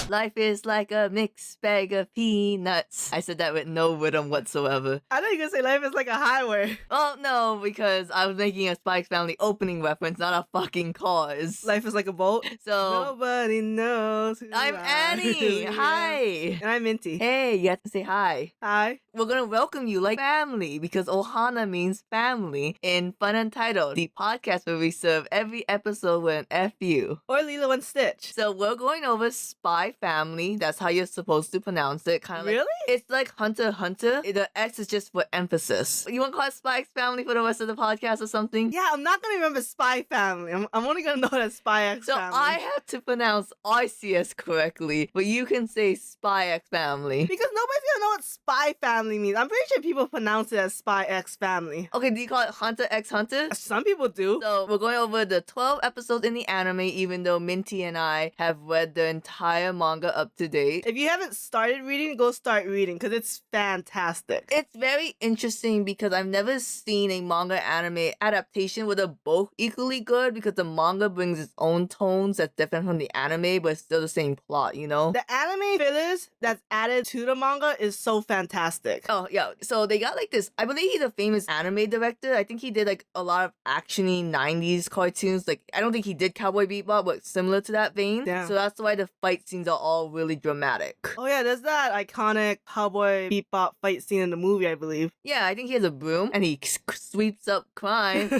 Life is like a mixed bag of peanuts. I said that with no rhythm whatsoever. I thought you were gonna say life is like a highway. Well, no, because I was making a Spikes Family opening reference, not a fucking cause. Life is like a boat. So, Nobody knows who I'm I Annie. really am. Hi. And I'm Minty. Hey, you have to say hi. Hi. We're gonna welcome you like family because Ohana means family in FunUntitled, the podcast where we serve every episode with an FU. Or Lilo and Stitch. So we're going over Spy Family. That's how you're supposed to pronounce it. Kind of Really? like it's like Hunter x Hunter. The X is just for emphasis. You want to call it Spy X Family for the rest of the podcast or something? Yeah, I'm not gonna remember Spy Family. I'm only gonna know that Spy X So Family. I have to pronounce ICS correctly, but you can say Spy X Family. Because nobody's gonna know what Spy Family means. I'm pretty sure people pronounce it as Spy X Family. Okay, do you call it Hunter x Hunter? Some people do. So we're going over the 12 episodes in the anime, even though Minty and I have read the entire manga up to date. If you haven't started reading, go start reading because it's fantastic. It's very interesting because I've never seen a manga anime adaptation where they're both equally good because the manga brings its own tones that's different from the anime, but it's still the same plot, you know? The anime fillers that's added to the manga is so fantastic. Oh, yeah. So they got like this. I believe he's a famous anime director. I think he did like a lot of actiony 90s cartoons. Like, I don't think he did Cowboy Bebop, but similar to that vein. Damn. So that's why the fight scenes are all really dramatic. Oh yeah, there's that iconic Cowboy Bebop fight scene in the movie, I believe. Yeah, I think he has a broom and he sweeps up crime.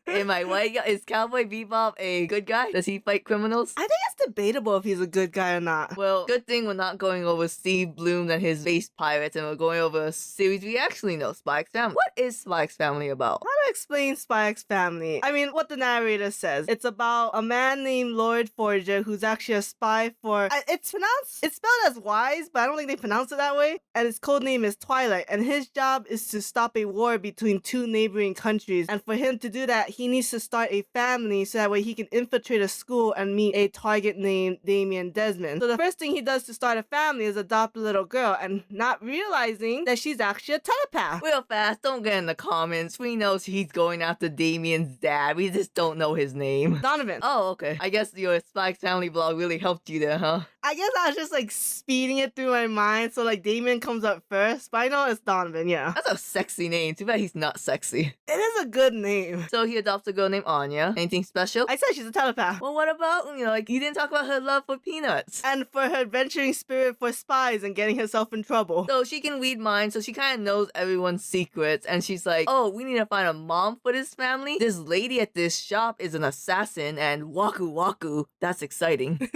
Am I right? Is Cowboy Bebop a good guy? Does he fight criminals? I think it's debatable if he's a good guy or not. Well, good thing we're not going over Steve Bloom and his space pirates, and we're going over a series we actually know, Spy X Family. What is Spy X Family about? How to explain Spy X Family? I mean, what the narrator says. It's about a man named Lord Forger who's actually a spy for... It's spelled as Wise, but I don't think they pronounce it that way. And his code name is Twilight. And his job is to stop a war between two neighboring countries. And for him to do that, he needs to start a family so that way he can infiltrate a school and meet a target named Damien Desmond. So the first thing he does to start a family is adopt a little girl and not realizing that she's actually a telepath. Real fast, don't get in the comments. We know he's going after Damien's dad. We just don't know his name. Donovan. Oh, okay. I guess your Spy X Family blog really helped you there, huh? I guess I was just like speeding it through my mind, so like Damien comes up first, but I know it's Donovan, yeah. That's a sexy name. Too bad he's not sexy. It is a good name. So he adopts a girl named Anya. Anything special? I said she's a telepath. Well, what about, like, you didn't talk about her love for peanuts. And for her adventuring spirit for spies and getting herself in trouble. So she can read minds, so she kind of knows everyone's secrets, and she's like, oh, we need to find a mom for this family. This lady at this shop is an assassin, and waku waku. That's exciting.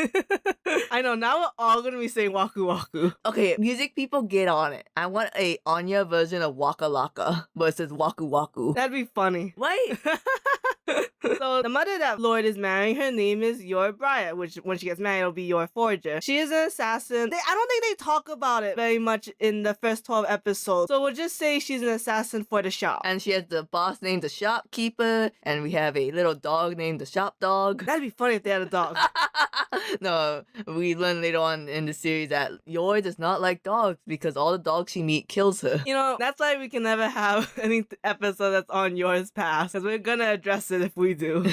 I know, now we're all gonna be saying waku waku. Okay, music people, get on it. I want a Anya version of Waka Laka, but it says waku waku. That'd be funny. Right? So the mother that Lloyd is marrying, her name is Yor Briar, which when she gets married, it'll be Yor Forger. She is an assassin. I don't think they talk about it very much in the first 12 episodes. So we'll just say she's an assassin for the shop. And she has the boss named the shopkeeper, and we have a little dog named the shop dog. That'd be funny if they had a dog. No, we learn later on in the series that Yor does not like dogs because all the dogs she meets kills her. You know, that's why we can never have any episode that's on Yor's past, because we're gonna address it if we do.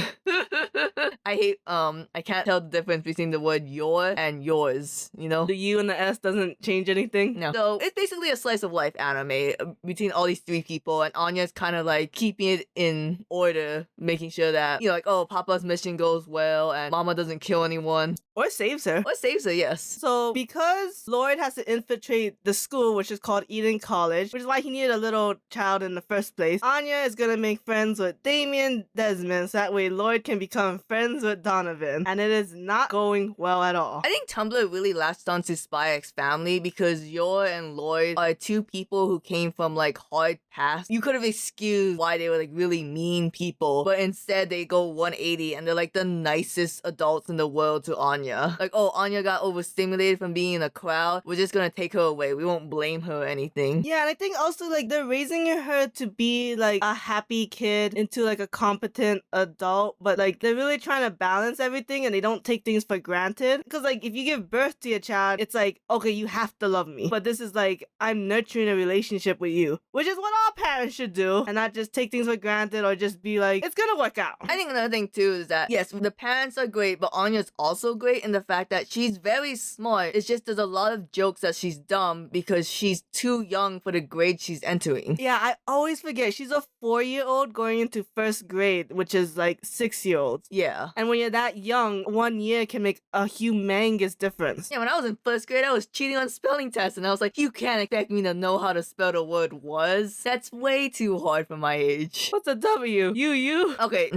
I hate, I can't tell the difference between the word your and yours, you know? The U and the S doesn't change anything? No. So it's basically a slice of life anime between all these three people, and Anya's kind of like keeping it in order, making sure that, like, oh, Papa's mission goes well and Mama doesn't kill anyone. Or saves her. Or saves her, yes. So because Lloyd has to infiltrate the school, which is called Eden College, which is why he needed a little child in the first place, Anya is gonna make friends with Damien Desmond, so that way Lloyd can become friends with Donovan. And it is not going well at all. I think Tumblr really latched onto Spy X Family because Yor and Lloyd are two people who came from like hard past. You could have excused why they were like really mean people, but instead they go 180 and they're like the nicest adults in the world to Anya. Like, oh, Anya got overstimulated from being in a crowd. We're just gonna take her away. We won't blame her or anything. Yeah, and I think also like they're raising her to be like a happy kid into like a competent adult, but like they're really trying to balance everything and they don't take things for granted. Because like if you give birth to your child, it's like, okay, you have to love me. But this is like, I'm nurturing a relationship with you, which is what all parents should do, and not just take things for granted or just be like, it's gonna work out. I think another thing too is that yes, the parents are great, but Anya's also great in the fact that she's very smart. It's just there's a lot of jokes that she's dumb because she's too young for the grade she's entering. Yeah, I always forget. She's a 4-year-old going into first grade, which is like 6-year-olds. Yeah. And when you're that young, 1 year can make a humongous difference. Yeah, when I was in first grade, I was cheating on spelling tests, and I was like, you can't expect me to know how to spell the word was. That's way too hard for my age. What's a W? You? Okay,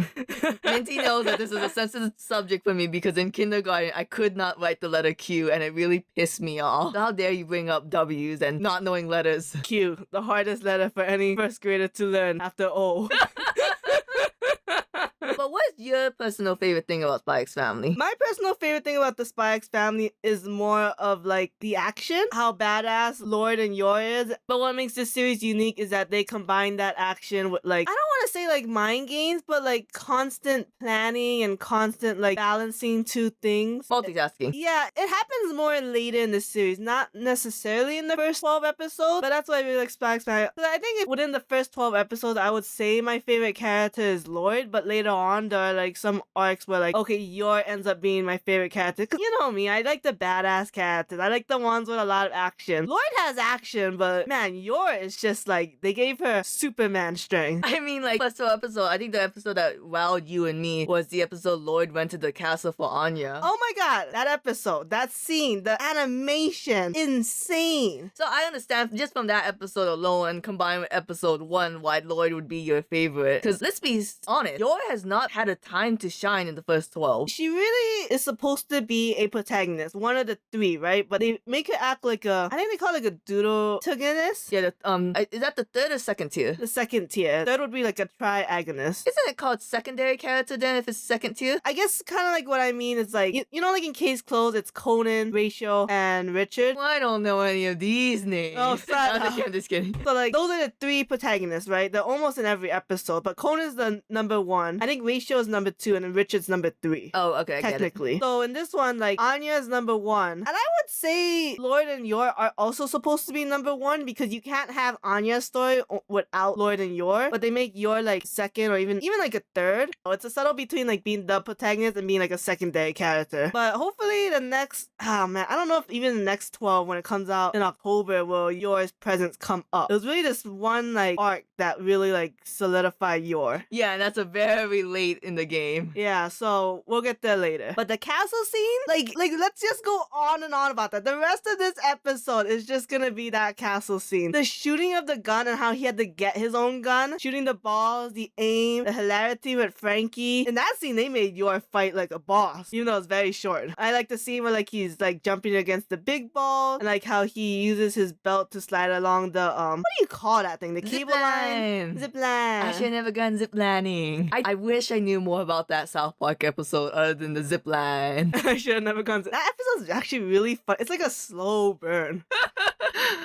Minty knows that this is a sensitive subject for me because in kindergarten, I could not write the letter Q, and it really pissed me off. How dare you bring up W's and not knowing letters? Q, the hardest letter for any first grader to learn after O. But what's your personal favorite thing about Spy X Family? My personal favorite thing about the Spy X Family is more of like the action, how badass Lord and Yor is. But what makes this series unique is that they combine that action with like, I don't want to say like mind games, but like constant planning and constant like balancing two things. Multitasking. Yeah, it happens more later in the series, not necessarily in the first 12 episodes, but that's why I really like Spy X Family. So I think within the first 12 episodes, I would say my favorite character is Lord, but later on, there are like some arcs where like, okay, Yor ends up being my favorite character. Cause you know me, I like the badass characters. I like the ones with a lot of action. Lord has action, but man, Yor is just like, they gave her Superman strength. I mean, like, first episode, I think the episode that wowed you and me was the episode Lord went to the castle for Anya. Oh my god, that episode, that scene, the animation, insane. So I understand just from that episode alone and combined with episode 1 why Lloyd would be your favorite. Because let's be honest, Yor has not had a time to shine in the first 12. She really is supposed to be a protagonist, one of the 3, right? But they make her act like a, I think they call it like a deuteragonist. Yeah, is that the third or second tier? The second tier. Third would be like a triagonist. Isn't it called secondary character then if it's second tier? I guess kind of like what I mean is like, you know, like in Case Closed, it's Conan, Rachel, and Richard. Well, I don't know any of these names. Oh, sad. I'm just kidding. So like, those are the 3 protagonists, right? They're almost in every episode, but Conan's the number 1. I think Rachel is number 2, and then Richard's number 3. Oh, okay, I get it. Technically. So in this one, like, Anya is number 1. And I would say Lloyd and Yor are also supposed to be number 1 because you can't have Anya's story without Lloyd and Yor, but they make Yor like second or even like a third. So it's a subtle between like being the protagonist and being like a secondary character. But hopefully the next, oh man, I don't know if even the next 12 when it comes out in October will Yor's presence come up. It was really this one like arc that really like solidified Yor. Yeah, and that's a very late in the game. Yeah, so we'll get there later. But the castle scene, like let's just go on and on about that. The rest of this episode is just gonna be that castle scene. The shooting of the gun and how he had to get his own gun, shooting the balls, the aim, the hilarity with Frankie. In that scene, they made Yor fight like a boss, even though it's very short. I like the scene where like he's like jumping against the big ball and like how he uses his belt to slide along the what do you call that thing? The cable line? Zip line. I should have never gone ziplining. I wish I knew more about that South Park episode other than the zip line. I should have never gone. That episode is actually really fun. It's like a slow burn.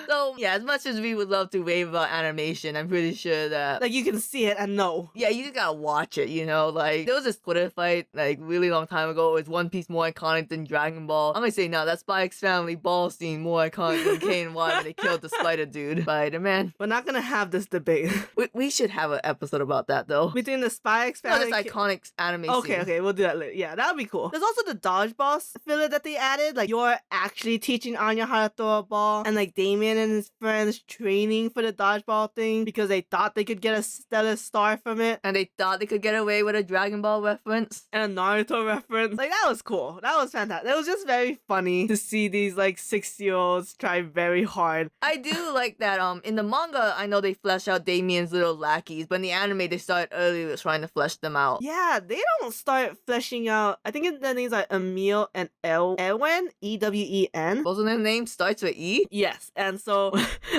So yeah, as much as we would love to rave about animation, I'm pretty sure that like you can see it and know. Yeah, you just gotta watch it, you know? Like, there was this Twitter fight, like, really long time ago. Is One Piece more iconic than Dragon Ball? I'm gonna say no, that's Spy X Family ball scene more iconic than K and Y when they killed the spider dude. Spider-Man. We're not gonna have this debate. We should have an episode about that, though. Between the Spy X Family... this iconic anime scene. Okay, we'll do that later. Yeah, that would be cool. There's also the dodgeball filler that they added. Like, you're actually teaching Anya how to throw a ball. And, like, Damien and his friends training for the dodgeball thing because they thought they could get a stellar star from it. And they thought they could get away with a Dragon Ball reference. And a Naruto reference. Like, that was cool. That was fantastic. It was just very funny to see these, like, 6-year-olds try very hard. I do like that, in the manga, I know they flesh out Damien's little lackeys, but in the anime, they start early with trying to flesh them out. Yeah, they don't start fleshing out. I think their names are Emil and Ewen, E-W-E-N. Both of their names starts with E? Yes, and so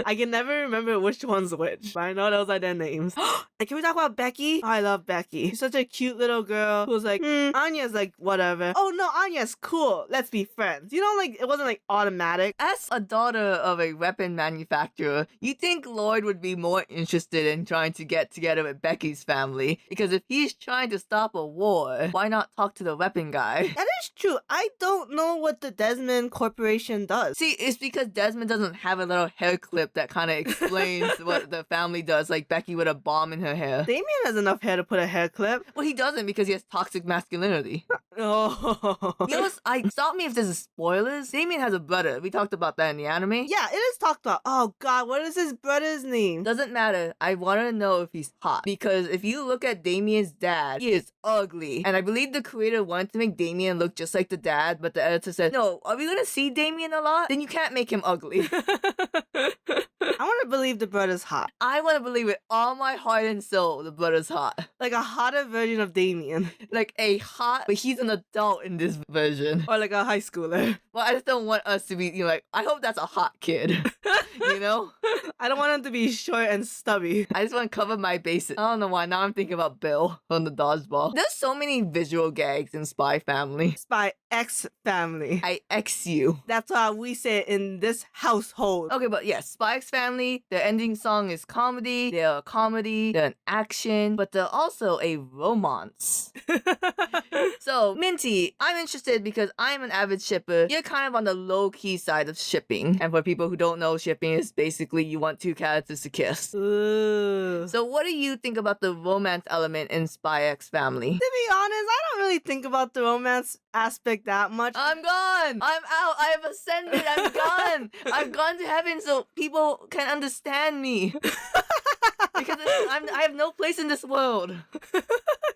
I can never remember which one's which, but I know those are their names. And can we talk about Becky? Oh, I love Becky. She's such a cute little girl who's like, Anya's like, whatever. Oh no, Anya's cool. Let's be friends. You know, like, it wasn't like automatic. As a daughter of a weapon manufacturer, you think Lloyd would be more interested in trying to get together with Becky's family, because if he's trying to stop stop a war, why not talk to the weapon guy? That is true. I don't know what the Desmond Corporation does. See, it's because Desmond doesn't have a little hair clip that kind of explains what the family does, like Becky with a bomb in her hair. Damien has enough hair to put a hair clip. Well, he doesn't because he has toxic masculinity. Oh. You know, stop me if this is spoilers. Damien has a brother. We talked about that in the anime. Yeah, it is talked about. Oh god, what is his brother's name? Doesn't matter. I want to know if he's hot. Because if you look at Damien's dad, he is ugly. And I believe the creator wanted to make Damien look just like the dad, but the editor said, no, are we going to see Damien a lot? Then you can't make him ugly. I want to believe the brother's hot. I want to believe with all my heart and soul the brother's hot. Like a hotter version of Damien. Like a hot, but he's an adult in this version. Or like a high schooler. Well, I just don't want us to be, you know, like, I hope that's a hot kid. You know? I don't want him to be short and stubby. I just want to cover my bases. I don't know why. Now I'm thinking about Bill from the dodgeball. There's so many visual gags in Spy Family. Spy X Family. I X you. That's how we say it in this household. Okay, but yes, Spy X Family, their ending song is comedy. They're a comedy, they're an action, but they're also a romance. So, Minty, I'm interested because I'm an avid shipper. You're kind of on the low-key side of shipping. And for people who don't know, shipping is basically you want two characters to kiss. Ooh. So what do you think about the romance element in Spy X Family? To be honest, I don't really think about the romance aspect that much. I'm gone! I'm out! I have ascended! I'm gone! I've gone to heaven so people can understand me. Because I have no place in this world.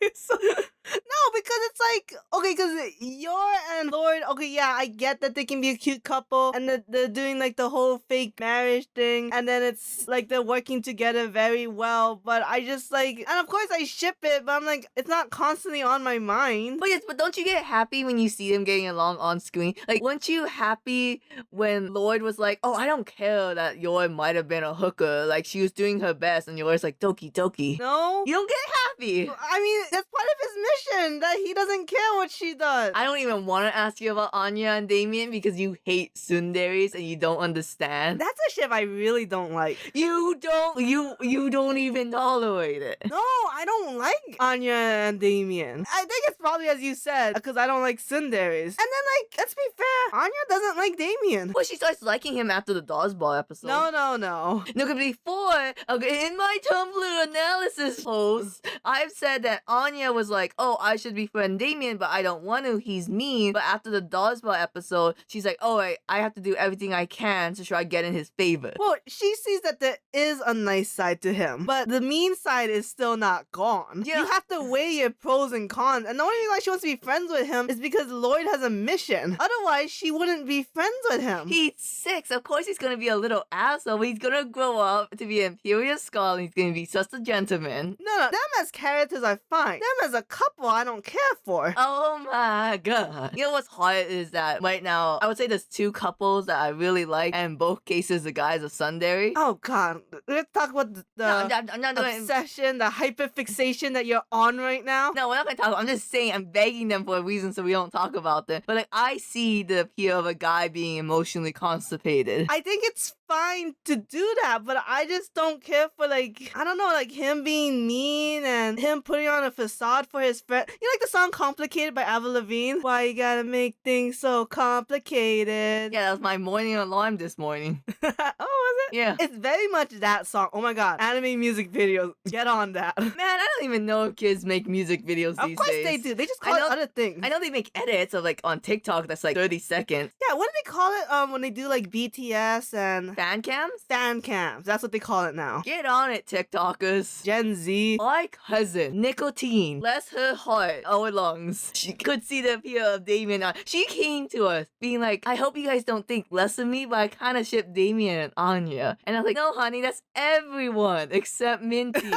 No, because it's like, okay, because Yor and Lord, okay, yeah, I get that they can be a cute couple and that they're doing like the whole fake marriage thing and then it's like they're working together very well, but I just like, and of course I ship it, but I'm like, it's not constantly on my mind. But yes, but don't you get happy when you see them getting along on screen? Like, weren't you happy when Lloyd was like, oh, I don't care that Yor might have been a hooker, like she was doing her best and Yor's like, doki doki. No? You don't get happy! I mean, that's part of his mission, that he doesn't care what she does. I don't even want to ask you about Anya and Damien because you hate tsunderes and you don't understand. That's a ship I really don't like. You don't even tolerate it. No, I don't like Anya and Damien. I think it's probably as you said, because I don't like tsunderes. And then, like, let's be fair, Anya doesn't like Damien. Well, she starts liking him after the dodgeball episode. No. No, because before, okay, in my Tumblr analysis post, I've said that Anya was like, oh, I should befriend Damien, but I don't want to, he's mean. But after the dodgeball episode, she's like, oh, I have to do everything I can to try to get in his favor. Well, she sees that there is a nice side to him, but the mean side is still not gone. Yeah. You have to weigh your pros and cons, and the only reason why she wants to be friends with him is because Lloyd has a mission. Otherwise, she wouldn't be friends with him. He's 6. Of course he's gonna be a little asshole, but he's gonna grow up to be an Imperial Skull and he's gonna be such a gentleman. No, them as characters are fine. Them as a couple, I don't care for. Oh my god. You know what's hard is that right now, I would say there's 2 couples that I really like, and in both cases the guy's a tsundere. Oh god, let's talk about the No, I'm not doing... obsession, the hyperfixation that you're on right now. No, we're not gonna talk. I'm just saying I'm begging them for a reason so we don't talk about them. But like, I see the appeal of a guy being emotionally constipated. I think it's fine to do that, but I just don't care for, like, I don't know, like him being mean and him putting on a facade for his friend. You know, like the song Complicated by Avril Lavigne? Why you gotta make things so complicated? Yeah, that was my morning alarm this morning. Oh, was it? Yeah. It's very much that song. Oh my god. Anime music videos. Get on that. Man, I don't even know if kids make music videos Of these course days. they do. They just call it other things. I know they make edits of like on TikTok that's like 30 seconds. Yeah, what do they call it when they do like BTS and Fan cams? fan cams? That's what they call it now. Get on it, TikTokers. Gen Z. My cousin, Nicotine, bless her heart, our lungs. She could see the appeal of Damien. She came to us being like, I hope you guys don't think less of me, but I kind of ship Damien and Anya. And I was like, no, honey, that's everyone except Minty.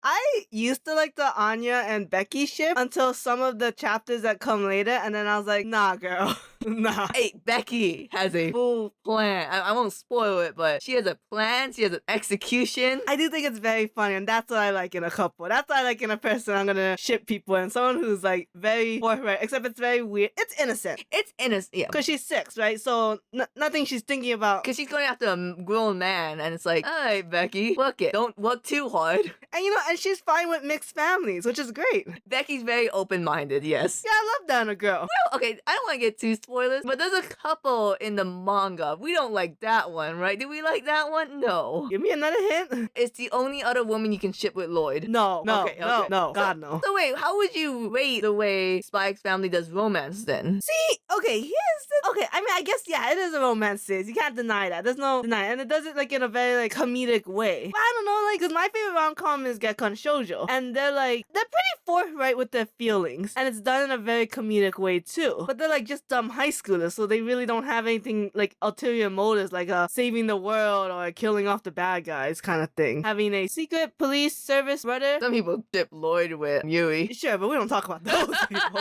I used to like the Anya and Becky ship until some of the chapters that come later, and then I was like, nah, girl. Nah. Hey, Becky has a full plan. I won't spoil it, but she has a plan. She has an execution. I do think it's very funny, and that's what I like in a couple. That's what I like in a person I'm gonna ship people and someone who's like very forthright, except it's very weird. It's innocent. It's innocent, yeah. Because she's 6, right? So nothing she's thinking about. Because she's going after a grown man, and it's like, all right, Becky, work it. Don't work too hard. And you know, and and she's fine with mixed families, which is great. Becky's very open-minded, yes. Yeah, I love that in a girl. Well, okay, I don't want to get too spoilers, but there's a couple in the manga. We don't like that one, right? Do we like that one? No. Give me another hint. It's the only other woman you can ship with Lloyd. No, Okay. no, God, no. So wait, how would you rate the way Spy X Family does romance then? See, okay, I mean, I guess, yeah, it is a romance series. You can't deny that. There's no denying. And it does it, like, in a very, like, comedic way. But I don't know, like, because my favorite rom-com is Gekkan Shoujo. And they're pretty forthright with their feelings. And it's done in a very comedic way, too. But they're, like, just dumb high schoolers, so they really don't have anything, like, ulterior motives, like, saving the world or killing off the bad guys kind of thing. Having a secret police service brother. Some people ship Lloyd with Yui. Sure, but we don't talk about those people.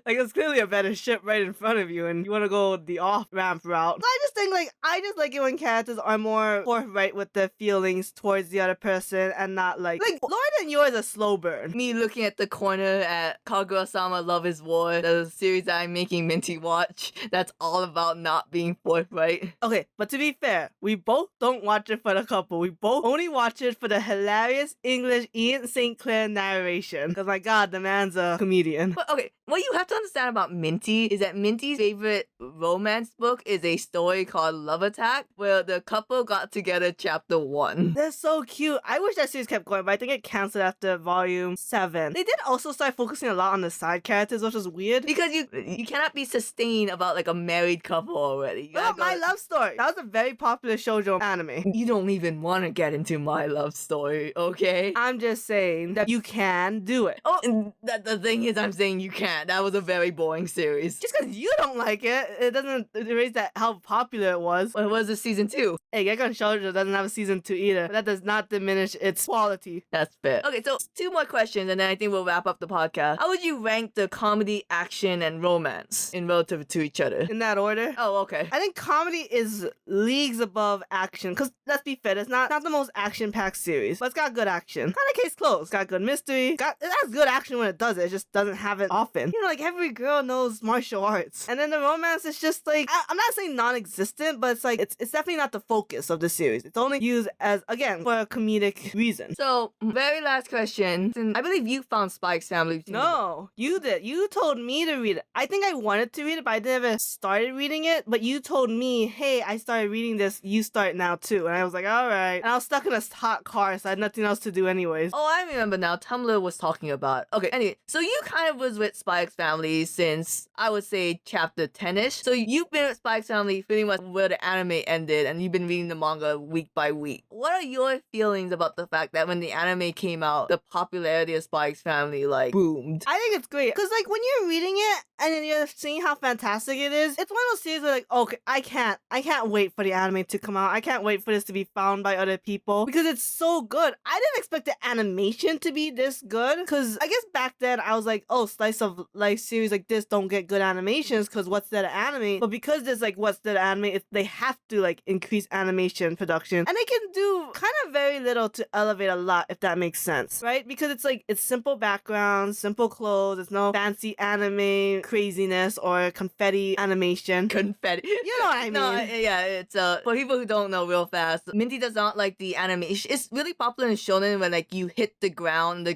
Like, it's clearly a better ship right in front of you, and you want to go the off-ramp route. So I just think, I just like it when characters are more forthright with their feelings towards the other person and not like Lord and Yours is a slow burn. Me looking at the corner at Kagura-sama Love is War, the series that I'm making Minty watch, that's all about not being forthright. Okay, but to be fair, we both don't watch it for the couple. We both only watch it for the hilarious English Ian St. Clair narration. Because my god, the man's a comedian. But okay, what you have to understand about Minty is that Minty's favorite romance book is a story called Love Attack, where the couple got together chapter 1. They're so cute. I wish that series kept going, but I think it canceled after volume 7. They did also start focusing a lot on the side characters, which was weird. Because you cannot be sustained about like a married couple already. Well, My Love Story. That was a very popular shoujo anime. You don't even want to get into My Love Story, okay? I'm just saying that you can do it. Oh, the thing is, I'm saying you can't. That was a very boring series. Just because you don't like it, it doesn't erase that how popular it was. Well, it was a season 2. Hey, Gekkan Shoujo doesn't have a season 2 either, but that does not diminish its quality. That's fair. Okay, so 2 more questions, and then I think we'll wrap up the podcast. How would you rank the comedy, action, and romance in relative to each other? In that order? Oh, okay. I think comedy is leagues above action, because let's be fair, it's not the most action-packed series, but it's got good action. Kind of Case Closed. It's got good mystery. It has good action when it does it. It just doesn't have it often. You know, like every girl knows martial arts. And then the romance is just like, I'm not saying non-existent, but it's like, it's definitely not the focus of the series. It's only used as, again, for a comedic reason. So, very last question. I believe you found Spy X Family. No, you did. You told me to read it. I think I wanted to read it, but I never started reading it. But you told me, hey, I started reading this. You start now too. And I was like, all right. And I was stuck in a hot car, so I had nothing else to do anyways. Oh, I remember now. Tumblr was talking about. Okay, anyway. So you kind of was with Spy X Family since, I would say, chapter 10-ish. So you've been with Spy X Family pretty much where the anime ended, and you've been reading the manga week by week. What are your feelings about the fact that when the anime came out, the popularity of Spy X Family, like, boomed? I think it's great. Because, like, when you're reading it, and then you're seeing how fantastic it is, it's one of those series where, like, okay, I can't wait for the anime to come out. I can't wait for this to be found by other people. Because it's so good. I didn't expect the animation to be this good. Because I guess back then, I was like, oh, slice of life series like this don't get good animations because what's that anime? But because there's like what's that anime, they have to like increase animation production, and they can do kind of very little to elevate a lot, if that makes sense, right? Because it's like it's simple backgrounds, simple clothes. It's no fancy anime craziness or confetti animation. Confetti. You know what I mean? No, yeah, it's for people who don't know real fast, Minty does not like the animation. It's really popular in shonen when like you hit the ground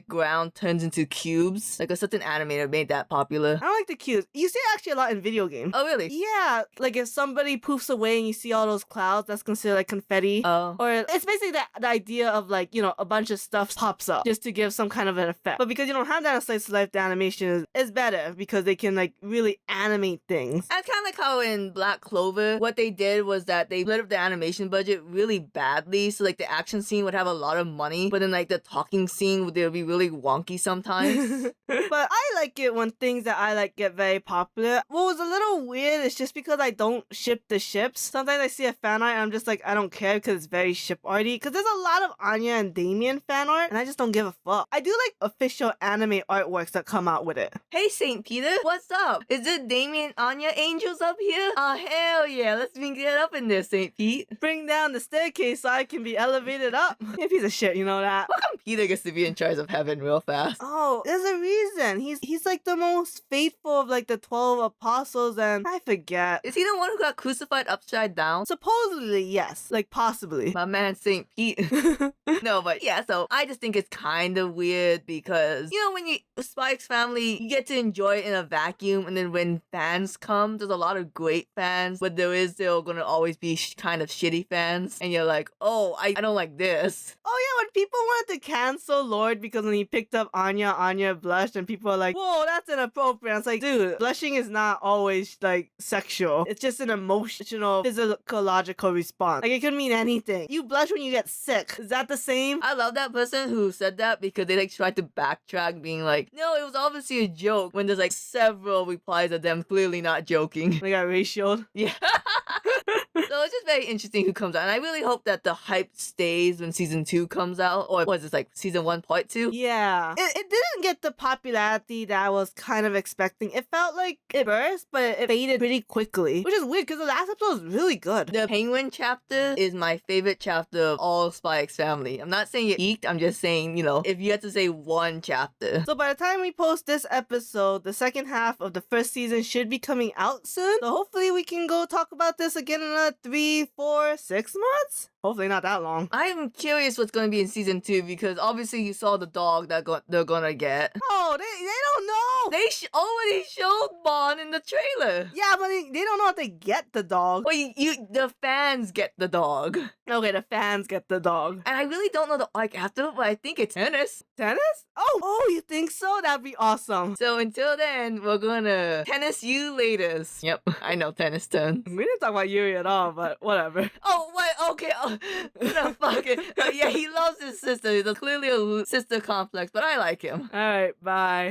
turns into cubes. Like a certain animator made that popular. I don't like the cubes. You see it actually a lot in video games. Oh, really? Yeah, like if somebody poofs away and you see all those clouds, that's considered like confetti. Oh. Or it's basically the idea of like, you know, a bunch of stuff pops up just to give some kind of an effect. But because you don't have that in slice of life, the animation is better because they can like really animate things. And kind of like how in Black Clover, what they did was that they split up the animation budget really badly. So like the action scene would have a lot of money, but then like the talking scene would be really wonky sometimes. But I like it when things that I like get very popular. What was a little weird is just because I don't ship the ships. Sometimes I see a fan art and I'm just like, I don't care because it's very ship arty. Because there's a lot of Anya and Damien fan art and I just don't give a fuck. I do like official anime artworks that come out with it. Hey, St. Peter, what's up? Is it Damien Anya angels up here? Oh, hell yeah. Let's get up in there, St. Pete. Bring down the staircase so I can be elevated up. You're a piece of shit, you know that. How come Peter gets to be in charge of heaven real fast? Oh, there's a reason. He's he's like the most faithful of like the 12 apostles, and I forget. Is he the one who got crucified upside down? Supposedly, yes. Like, possibly. My man Saint Pete. No, but yeah, so I just think it's kind of weird because, you know, when you Spy X Family, you get to enjoy it in a vacuum, and then when fans come, there's a lot of great fans, but there is still gonna always be kind of shitty fans, and you're like, oh, I don't like this. Oh yeah, when people wanted to cancel Lord because when he picked up Anya blushed, and people are like, whoa, that's inappropriate. It's like, dude, blushing is not always like sexual. It's just an emotional, physiological response. Like, it could mean anything. You blush when you get sick. Is that the same? I love that person who said that because they like tried to backtrack, being like, no, it was obviously a joke, when there's like several replies of them clearly not joking. They got ratioed. Yeah. So it's just very interesting who comes out, and I really hope that the hype stays when season 2 comes out, or was this like season 1 part 2? Yeah. It didn't get the popularity that I was kind of expecting. It felt like it burst, but it faded pretty quickly, which is weird because the last episode was really good. The Penguin chapter is my favorite chapter of all Spy X Family. I'm not saying it peaked, I'm just saying, you know, if you had to say one chapter. So by the time we post this episode, the second half of the first season should be coming out soon. So hopefully we can go talk about this again in another 3, 4, 6 months? Hopefully not that long. I'm curious what's going to be in season 2 because obviously you saw the dog that they're gonna get. Oh, they don't know! They already showed Bon in the trailer. Yeah, but they don't know if they get the dog. Well, the fans get the dog. Okay, the fans get the dog. And I really don't know the arc after, but I think it's tennis. Tennis? Oh, you think so? That'd be awesome. So until then, we're gonna tennis you laters. Yep, I know tennis turns. We didn't talk about Yuri at all, but whatever. Oh, wait, okay. No, fuck it. Yeah, he loves his sister. There's clearly a sister complex, but I like him. Alright, bye.